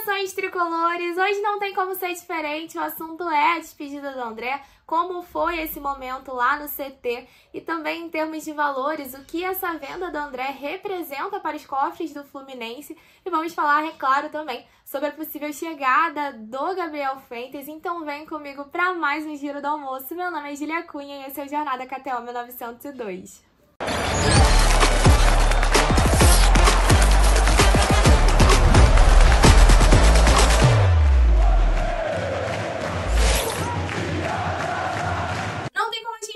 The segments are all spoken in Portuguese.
Saudações tricolores! Hoje não tem como ser diferente, o assunto é a despedida do André, como foi esse momento lá no CT e também em termos de valores, o que essa venda do André representa para os cofres do Fluminense e vamos falar, é claro, também sobre a possível chegada do Gabriel Fuentes. Então vem comigo para mais um Giro do Almoço. Meu nome é Julia Cunha e esse é o Jornada KTO 1902.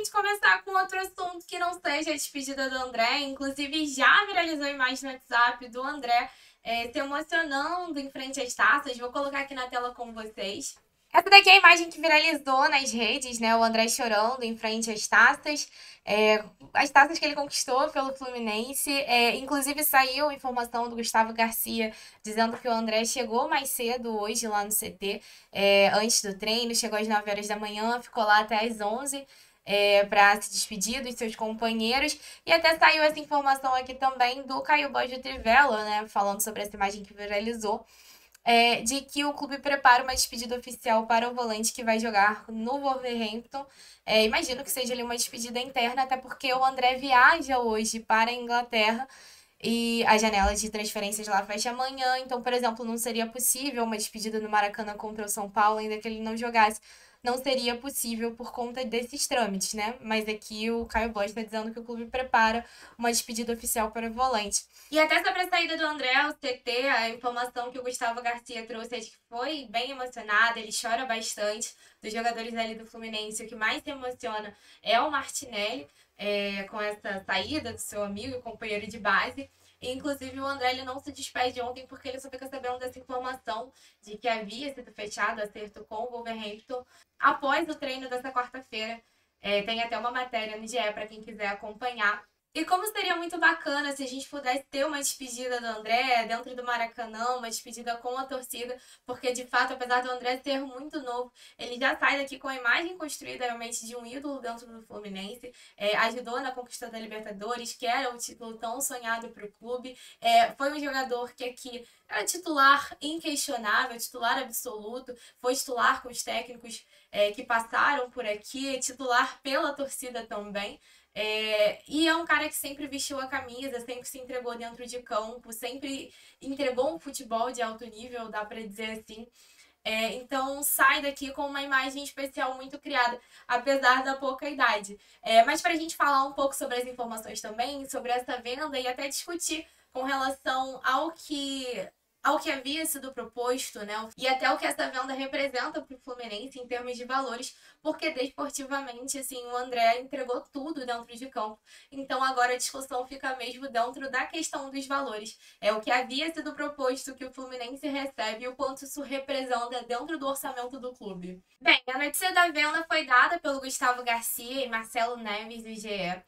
Começar com outro assunto que não seja a despedida do André. Inclusive já viralizou a imagem no WhatsApp do André se emocionando em frente às taças. Vou colocar aqui na tela com vocês. Essa daqui é a imagem que viralizou nas redes, né? O André chorando em frente às taças. As taças que ele conquistou pelo Fluminense. Inclusive saiu informação do Gustavo Garcia dizendo que o André chegou mais cedo hoje lá no CT, antes do treino. Chegou às 9 horas da manhã, ficou lá até às 11 para se despedir dos seus companheiros. E até saiu essa informação aqui também do Caio Borges Trivela, né, falando sobre essa imagem que viralizou, de que o clube prepara uma despedida oficial para o volante que vai jogar no Wolverhampton. Imagino que seja ali uma despedida interna, até porque o André viaja hoje para a Inglaterra e a janela de transferências lá fecha amanhã. Então, por exemplo, não seria possível uma despedida no Maracanã contra o São Paulo, ainda que ele não jogasse. Não seria possível por conta desses trâmites, né? Mas aqui o Caio Borges está dizendo que o clube prepara uma despedida oficial para o volante. E até sobre a saída do André ao CT, a informação que o Gustavo Garcia trouxe é de que foi bem emocionado, ele chora bastante. Dos jogadores ali do Fluminense, o que mais se emociona é o Martinelli, com essa saída do seu amigo e companheiro de base. E, inclusive, o André ele não se despede ontem porque ele só fica sabendo dessa informação de que havia sido fechado acerto com o Wolverhampton após o treino dessa quarta-feira. Tem até uma matéria no GE para quem quiser acompanhar. E como seria muito bacana se a gente pudesse ter uma despedida do André dentro do Maracanã, uma despedida com a torcida, porque de fato, apesar do André ser muito novo, ele já sai daqui com a imagem construída realmente de um ídolo dentro do Fluminense, ajudou na conquista da Libertadores, que era o título tão sonhado para o clube, foi um jogador que aqui era titular inquestionável, titular absoluto, foi titular com os técnicos que passaram por aqui, titular pela torcida também. E é um cara que sempre vestiu a camisa, sempre se entregou dentro de campo, sempre entregou um futebol de alto nível, dá para dizer assim. Então sai daqui com uma imagem especial muito criada, apesar da pouca idade. Mas para a gente falar um pouco sobre as informações também, sobre essa venda e até discutir com relação ao que havia sido proposto, né? E até o que essa venda representa para o Fluminense em termos de valores, porque desportivamente, assim, o André entregou tudo dentro de campo. Então agora a discussão fica mesmo dentro da questão dos valores. O que havia sido proposto, que o Fluminense recebe e o quanto isso representa dentro do orçamento do clube. Bem, a notícia da venda foi dada pelo Gustavo Garcia e Marcelo Neves do GE.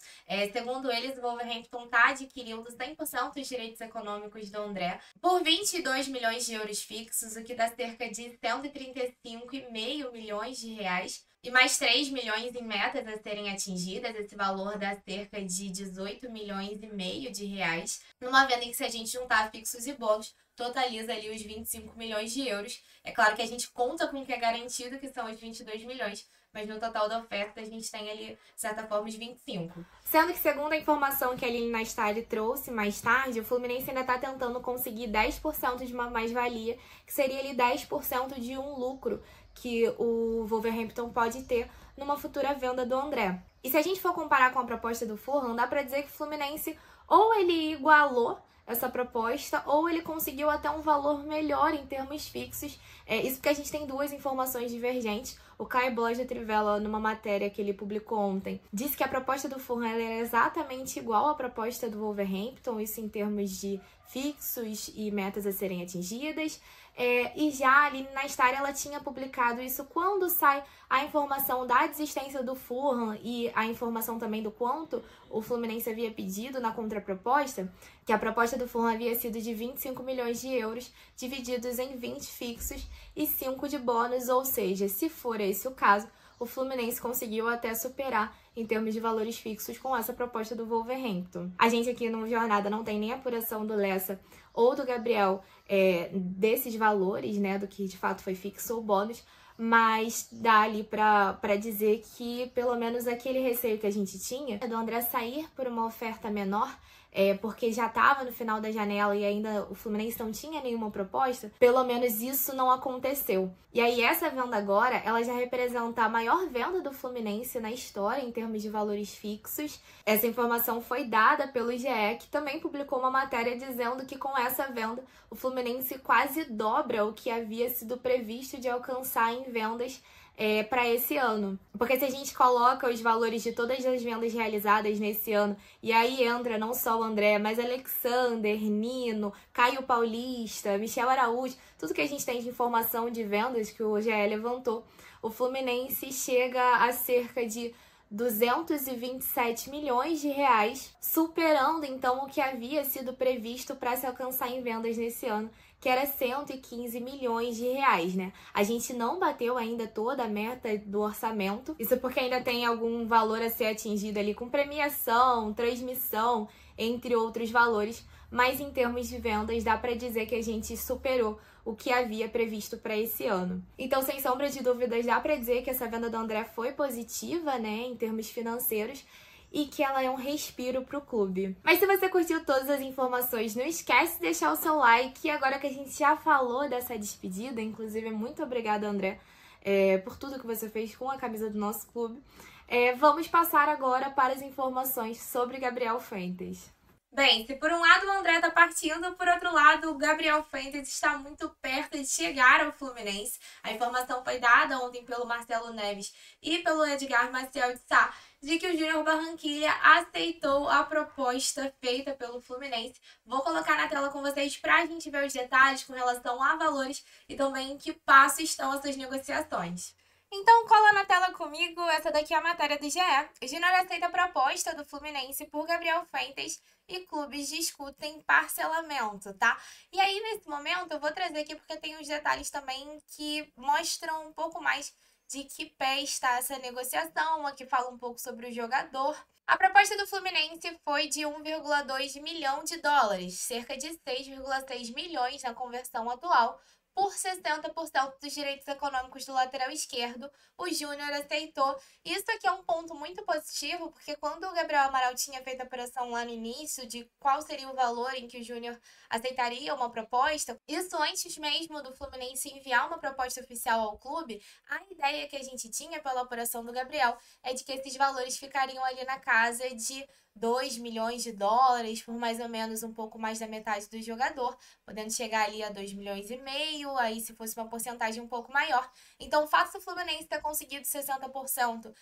Segundo eles, o Wolverhampton está adquirindo 100% dos direitos econômicos do André por 22 milhões de euros fixos, o que dá cerca de 135,5 milhões de reais. E mais 3 milhões em metas a serem atingidas, esse valor dá cerca de 18 milhões e meio de reais. Numa venda em que, se a gente juntar fixos e bônus, totaliza ali os 25 milhões de euros. É claro que a gente conta com o que é garantido, que são os 22 milhões, mas no total da oferta a gente tem ali, de certa forma, os 25. Sendo que, segundo a informação que a Aline Nastari trouxe mais tarde, o Fluminense ainda está tentando conseguir 10% de uma mais-valia, que seria ali 10% de um lucro que o Wolverhampton pode ter numa futura venda do André. E se a gente for comparar com a proposta do Fulham, dá para dizer que o Fluminense ou ele igualou essa proposta, ou ele conseguiu até um valor melhor em termos fixos. Isso porque a gente tem duas informações divergentes. O Caio Borges Trivela, numa matéria que ele publicou ontem, disse que a proposta do Fulham era exatamente igual à proposta do Wolverhampton, isso em termos de fixos e metas a serem atingidas. E já a Aline Nastari, ela tinha publicado isso quando sai a informação da desistência do Fulham e a informação também do quanto o Fluminense havia pedido na contraproposta, que a proposta do Fulham havia sido de 25 milhões de euros, divididos em 20 fixos e 5 de bônus, ou seja, se for esse o caso, o Fluminense conseguiu até superar em termos de valores fixos com essa proposta do Wolverhampton. A gente aqui no Jornada não tem nem apuração do Lessa ou do Gabriel desses valores, né, do que de fato foi fixo ou bônus, mas dá ali pra dizer que pelo menos aquele receio que a gente tinha do André sair por uma oferta menor, porque já estava no final da janela e ainda o Fluminense não tinha nenhuma proposta, pelo menos isso não aconteceu. E aí essa venda agora, ela já representa a maior venda do Fluminense na história em termos de valores fixos. Essa informação foi dada pelo GE, que também publicou uma matéria dizendo que com essa venda o Fluminense quase dobra o que havia sido previsto de alcançar em vendas para esse ano. Porque se a gente coloca os valores de todas as vendas realizadas nesse ano, e aí entra não só o André, mas Alexander, Nino, Caio Paulista, Michel Araújo, tudo que a gente tem de informação de vendas que o GE levantou, o Fluminense chega a cerca de 227 milhões de reais, superando então o que havia sido previsto para se alcançar em vendas nesse ano, que era 115 milhões de reais, né? A gente não bateu ainda toda a meta do orçamento, isso porque ainda tem algum valor a ser atingido ali com premiação, transmissão, entre outros valores, mas em termos de vendas dá para dizer que a gente superou o que havia previsto para esse ano. Então, sem sombra de dúvidas, dá para dizer que essa venda do André foi positiva, né, em termos financeiros, e que ela é um respiro para o clube. Mas se você curtiu todas as informações, não esquece de deixar o seu like. E agora que a gente já falou dessa despedida, inclusive muito obrigada, André, por tudo que você fez com a camisa do nosso clube, vamos passar agora para as informações sobre Gabriel Fuentes. Bem, se por um lado o André tá partindo, por outro lado o Gabriel Fuentes está muito perto de chegar ao Fluminense. A informação foi dada ontem pelo Marcelo Neves e pelo Edgar Maciel de Sá, de que o Júnior Barranquilla aceitou a proposta feita pelo Fluminense. Vou colocar na tela com vocês para a gente ver os detalhes com relação a valores e também em que passo estão essas negociações. Então cola na tela comigo, essa daqui é a matéria do GE. O Júnior aceita a proposta do Fluminense por Gabriel Fuentes e clubes discutem parcelamento, tá? E aí, nesse momento, eu vou trazer aqui porque tem uns detalhes também que mostram um pouco mais de que pé está essa negociação, aqui fala um pouco sobre o jogador. A proposta do Fluminense foi de 1,2 milhão de dólares, cerca de 6,6 milhões na conversão atual, por 60% dos direitos econômicos do lateral esquerdo. O Júnior aceitou. Isso aqui é um ponto muito positivo, porque quando o Gabriel Amaral tinha feito a apuração lá no início de qual seria o valor em que o Júnior aceitaria uma proposta, isso antes mesmo do Fluminense enviar uma proposta oficial ao clube, a ideia que a gente tinha pela apuração do Gabriel é de que esses valores ficariam ali na casa de 2 milhões de dólares, por mais ou menos um pouco mais da metade do jogador, podendo chegar ali a 2 milhões e meio, aí se fosse uma porcentagem um pouco maior. Então, o fato do Fluminense ter conseguido 60%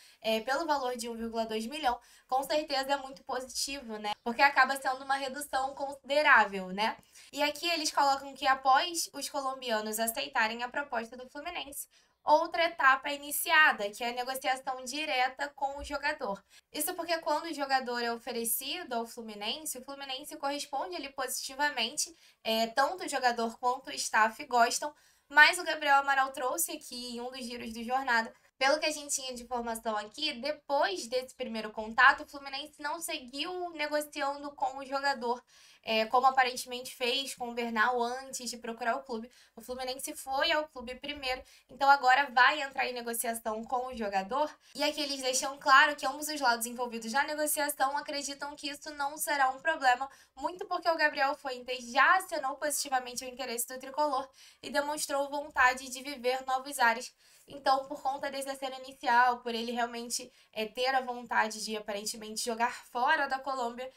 pelo valor de 1,2 milhão, com certeza é muito positivo, né? Porque acaba sendo uma redução considerável, né? E aqui eles colocam que após os colombianos aceitarem a proposta do Fluminense, outra etapa é iniciada, que é a negociação direta com o jogador. Isso porque quando o jogador é oferecido ao Fluminense, o Fluminense corresponde ali positivamente, tanto o jogador quanto o staff gostam, mas o Gabriel Amaral trouxe aqui em um dos giros do Jornada, pelo que a gente tinha de informação aqui, depois desse primeiro contato, o Fluminense não seguiu negociando com o jogador, como aparentemente fez com o Bernal antes de procurar o clube. O Fluminense foi ao clube primeiro, então agora vai entrar em negociação com o jogador. E aqui eles deixam claro que ambos os lados envolvidos na negociação acreditam que isso não será um problema, muito porque o Gabriel Fuentes já acionou positivamente o interesse do tricolor e demonstrou vontade de viver novos ares. Então, por conta desse aceno inicial, por ele realmente ter a vontade de aparentemente jogar fora da Colômbia,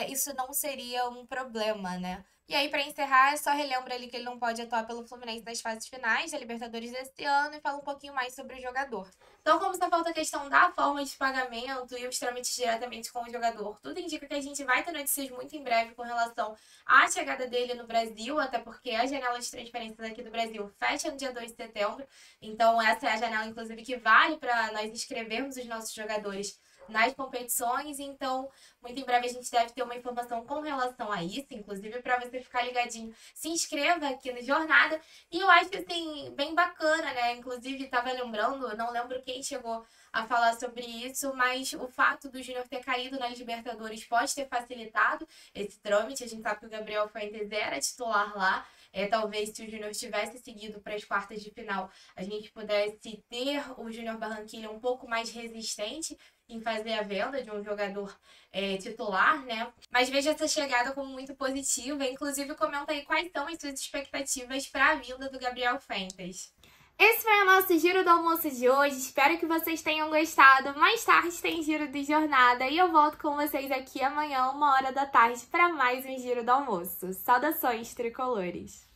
isso não seria um problema, né? E aí, para encerrar, só relembra ali que ele não pode atuar pelo Fluminense nas fases finais da Libertadores deste ano e fala um pouquinho mais sobre o jogador. Então, como só falta a questão da forma de pagamento e os trâmites diretamente com o jogador, tudo indica que a gente vai ter notícias muito em breve com relação à chegada dele no Brasil, até porque a janela de transferências aqui do Brasil fecha no dia 2 de setembro. Então, essa é a janela, inclusive, que vale para nós inscrevermos os nossos jogadores nas competições, então muito em breve a gente deve ter uma informação com relação a isso, inclusive para você ficar ligadinho, se inscreva aqui no Jornada, e eu acho assim, bem bacana, né, inclusive estava lembrando, não lembro quem chegou a falar sobre isso, mas o fato do Júnior ter caído nas Libertadores pode ter facilitado esse trâmite. A gente sabe que o Gabriel Fuentes era titular lá. Talvez se o Júnior tivesse seguido para as quartas de final, a gente pudesse ter o Júnior Barranquilla um pouco mais resistente em fazer a venda de um jogador titular, né? Mas veja essa chegada como muito positiva. Inclusive, comenta aí quais são as suas expectativas para a vinda do Gabriel Fuentes. Esse foi o nosso Giro do Almoço de hoje, espero que vocês tenham gostado. Mais tarde tem Giro de Jornada e eu volto com vocês aqui amanhã, 1h da tarde, para mais um Giro do Almoço. Saudações tricolores!